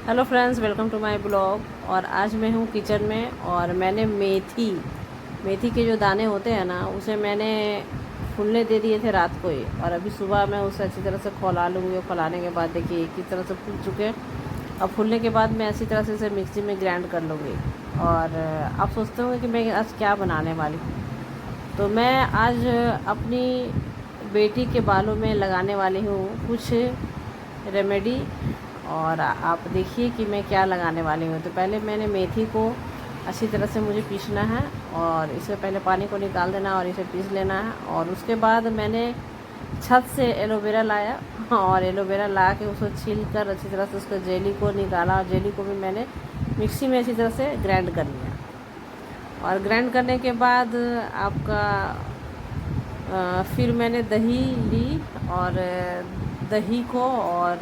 Hello friends, welcome to my blog. और आज मैं हूँ किचन में और मैंने मेथी के जो दाने होते हैं ना, उसे मैंने फूलने दे दिए थे रात को ही। और अभी सुबह मैं उसे अच्छी तरह से खौला लूँगी और खौलाने के बाद देखिए किस तरह से फूल चुके हैं। अब फूलने के बाद मैं अच्छी तरह से इसे मिक्सी में ग्राइंड कर लूँगी। और आप सोचते होंगे कि मैं आज क्या बनाने वाली हूँ। तो मैं आज अपनी बेटी के बालों में लगाने वाली हूँ कुछ रेमेडी। और आप देखिए कि मैं क्या लगाने वाली हूँ। तो पहले मैंने मेथी को अच्छी तरह से मुझे पीसना है और इसे पहले पानी को निकाल देना और इसे पीस लेना है। और उसके बाद मैंने छत से एलोवेरा लाया और एलोवेरा ला के उसको छील कर अच्छी तरह से उसके जेली को निकाला और जेली को भी मैंने मिक्सी में अच्छी तरह से ग्राइंड कर लिया। और ग्राइंड करने के बाद आपका फिर मैंने दही ली और दही को और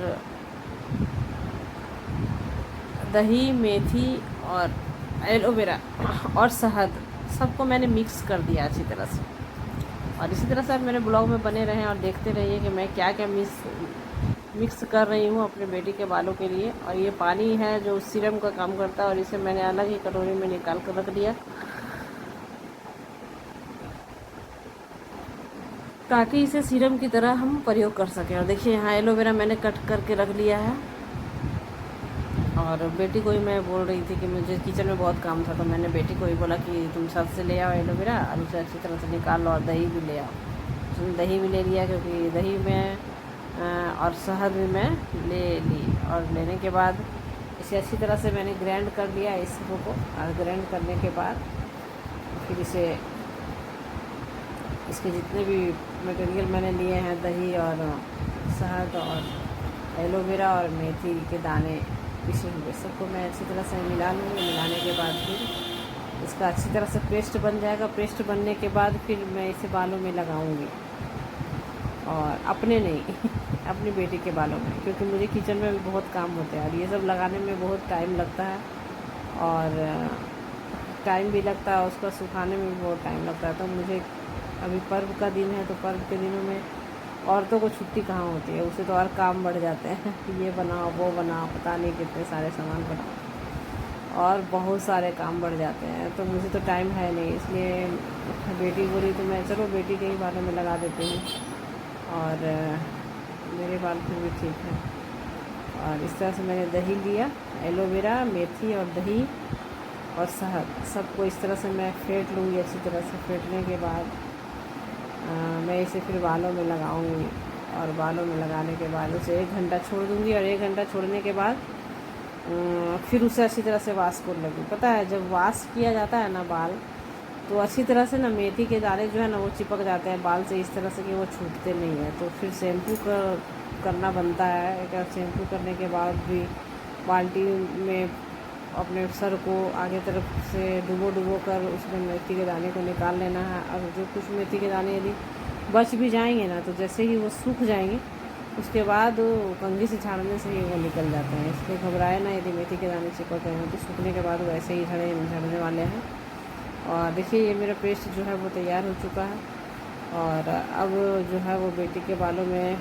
दही, मेथी और एलोवेरा और शहद सबको मैंने मिक्स कर दिया अच्छी तरह से। और इसी तरह से आप मेरे ब्लॉग में बने रहें और देखते रहिए कि मैं क्या क्या मिक्स कर रही हूँ अपने बेटी के बालों के लिए। और ये पानी है जो सीरम का काम करता है और इसे मैंने अलग ही कटोरी में निकाल कर रख दिया ताकि इसे सीरम की तरह हम प्रयोग कर सकें। और देखिए यहाँ एलोवेरा मैंने कट करके रख लिया है। और बेटी को ही मैं बोल रही थी कि मुझे किचन में बहुत काम था, तो मैंने बेटी को ही बोला कि तुम छत से ले आओ एलोवेरा और उसे अच्छी तरह से निकाल लो और दही भी ले आओ। उसने दही भी ले लिया क्योंकि दही में और शहद भी मैं ले ली। और लेने के बाद इसे अच्छी तरह से मैंने ग्राइंड कर लिया इस सबको को। और ग्राइंड करने के बाद फिर इसे इसके जितने भी मटेरियल मैंने लिए हैं, दही और शहद और एलोवेरा और मेथी के दाने पिसे हुए, सबको मैं अच्छी तरह से मिला लूँगी। मिलाने के बाद फिर इसका अच्छी तरह से पेस्ट बन जाएगा। पेस्ट बनने के बाद फिर मैं इसे बालों में लगाऊंगी और अपने नहीं अपनी बेटी के बालों में, क्योंकि मुझे किचन में भी बहुत काम होते हैं और ये सब लगाने में बहुत टाइम लगता है। और टाइम भी लगता है, उसको सुखाने में भी बहुत टाइम लगता है। तो मुझे अभी पर्व का दिन है, तो पर्व के दिनों में औरतों को छुट्टी कहाँ होती है, उसे तो और काम बढ़ जाते हैं कि ये बनाओ वो बनाओ, पता नहीं कितने सारे सामान बनाओ और बहुत सारे काम बढ़ जाते हैं। तो मुझे तो टाइम है नहीं, इसलिए बेटी बोली तो मैं चलो बेटी के ही बालों में लगा देती हूँ। और मेरे बाल फिर भी ठीक है। और इस तरह से मैंने दही लिया, एलोवेरा, मेथी और दही और शहद सबको इस तरह से मैं फेंट लूँगी। अच्छी तरह से फेंटने के बाद मैं इसे फिर बालों में लगाऊंगी। और बालों में लगाने के बाद उसे 1 घंटा छोड़ दूँगी। और 1 घंटा छोड़ने के बाद फिर उसे अच्छी तरह से वॉश कर लूँगी। पता है जब वॉश किया जाता है ना बाल, तो अच्छी तरह से ना मेथी के दाने जो है ना वो चिपक जाते हैं बाल से इस तरह से कि वो छूटते नहीं हैं। तो फिर शैम्पू करना बनता है। अगर शैम्पू करने के बाद भी बाल्टी में अपने सर को आगे तरफ से डुबो कर उसमें मेथी के दाने को निकाल लेना है। और जो कुछ मेथी के दाने यदि बच भी जाएंगे ना, तो जैसे ही वो सूख जाएंगे उसके बाद कंघी से छाड़ने से ही वो निकल जाते हैं। इसलिए घबराए ना यदि मेथी के दाने चिपक गए हैं, तो सूखने के बाद वैसे ही झड़ने वाले हैं। और देखिए ये मेरा पेस्ट जो है वो तैयार हो चुका है। और अब जो है वो बेटी के बालों में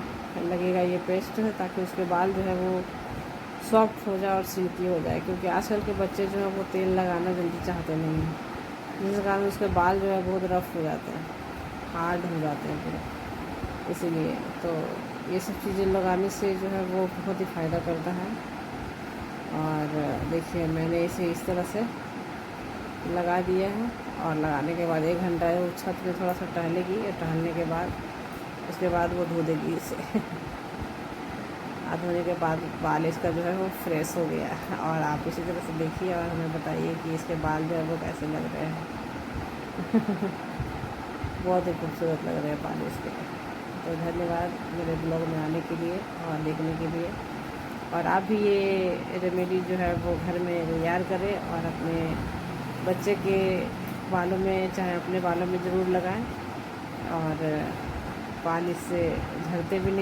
लगेगा ये पेस्ट, ताकि उसके बाल जो है वो सॉफ्ट हो जाए और सिल्की हो जाए। क्योंकि आजकल के बच्चे जो है वो तेल लगाना जल्दी चाहते नहीं हैं, जिस कारण उसके बाल जो है बहुत रफ़ हो जाते हैं, हार्ड हो जाते हैं पूरे। इसीलिए तो ये सब चीज़ें लगाने से जो है वो बहुत ही फ़ायदा करता है। और देखिए मैंने इसे इस तरह से लगा दिया है। और लगाने के बाद 1 घंटा वो छत पे थोड़ा सा टहलेगी और टहलने के बाद उसके बाद वो धो देगी इसे धोने के बाद बाल इसका जो है वो फ्रेश हो गया है। और आप इसी तरह से देखिए और हमें बताइए कि इसके बाल जो है वो कैसे लग रहे हैं बहुत ही खूबसूरत लग रहे हैं बाल इसके। तो धन्यवाद मेरे ब्लॉग में आने के लिए और देखने के लिए। और आप भी ये रेमेडी जो है वो घर में तैयार करें और अपने बच्चे के बालों में चाहे अपने बालों में ज़रूर लगाएं। और बाल इससे झड़ते भी नहीं।